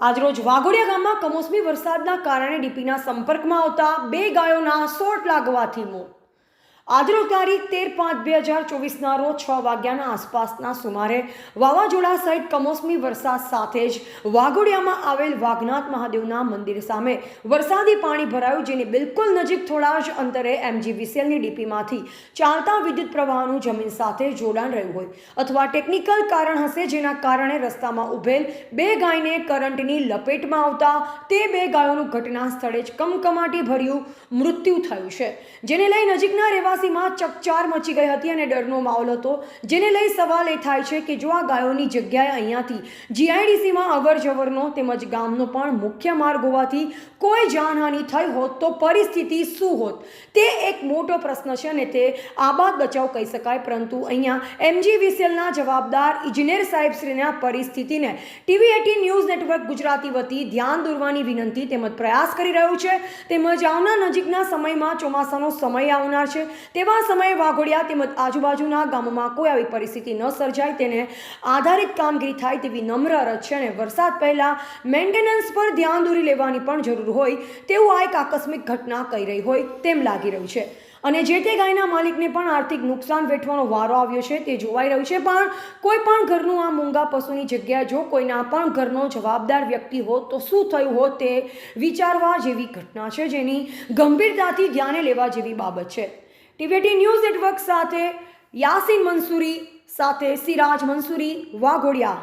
આજરોજ વાઘોડિયા ગામમાં કમોસમી વરસાદના કારણે ડીપીના સંપર્કમાં આવતા બે ગાયોના સોટ લાગવાથી મોત. આજરોજ તારીખ 13/5/2024ના રોજ 6 વાગ્યાના આસપાસના સુમારે વાવાઝોડા સહિત કમોસમી વરસાદ સાથે જ વાઘોડિયામાં આવેલ વાઘનાથ મહાદેવના મંદિર સામે વરસાદી પાણી ભરાયું, જેની બિલકુલ નજીક થોડા જ અંતરે MGVCLની ડીપીમાંથી ચાલતા વિદ્યુત પ્રવાહનું જમીન સાથે જોડાણ રહ્યું હોય અથવા ટેકનિકલ કારણ હશે, જેના કારણે રસ્તામાં ઉભેલ બે ગાયને કરંટની લપેટમાં આવતા તે બે ગાયોનું ઘટના સ્થળે જ કમકમાટી ભર્યું મૃત્યુ થયું છે, જેને લઈ નજીકના રહેવાસીમાં ચકચાર મચી ગઈ હતી અને ડરનો માહોલ હતો, જેને લઈ સવાલ એ થાય છે કે જો આ ગાયોની જગ્યાએ અહીંયાથી GIDCમાં અવર જવરનો તેમજ ગામનો પણ મુખ્ય માર્ગ હોવાથી કોઈ જાનહાનિ થઈ હોત તો પરિસ્થિતિ શું હોત, તે એક મોટો પ્રશ્ન છે અને તે આબાદ બચાવ કહી શકાય. પરંતુ અહીંયા MGVCLના જવાબદાર ઇજનેર સાહેબશ્રીને આ પરિસ્થિતિને TV18 ન્યૂઝ નેટવર્ક ગુજરાતી વતી ધ્યાન દોરવાની વિનંતી તેમજ પ્રયાસ કરી રહ્યું છે. તેમજ આવનાર નજીકના સમયમાં ચોમાસાનો સમય આવનાર છે, તેવા સમયે વાઘોડિયા તેમજ આજુબાજુના ગામોમાં કોઈ આવી પરિસ્થિતિ ન સર્જાય તેને આધારિત કામગીરી થાય તેવી નમ્ર અરજ છે અને વરસાદ પહેલાં મેન્ટેનન્સ પર ધ્યાન દોરી લેવાની પણ જરૂર હોય તેવું આ એક આકસ્મિક ઘટના કહી રહી હોય તેમ લાગી રહ્યું છે. અને જે તે ગાયના માલિકને પણ આર્થિક નુકસાન વેઠવાનો વારો આવ્યો છે તે જોવાઈ રહ્યું છે. પણ કોઈ પણ ઘરનું આ મૂંગા પશુની જગ્યાએ જો કોઈના પણ ઘરનો જવાબદાર વ્યક્તિ હોત તો શું થયું હોત તે વિચારવા જેવી ઘટના છે, જેની ગંભીરતાથી ધ્યાને લેવા જેવી બાબત છે. TV18 ન્યૂઝ નેટવર્ક સાથે યાસીન મંસૂરી સાથે સિરાજ મંસૂરી, વાઘોડિયા.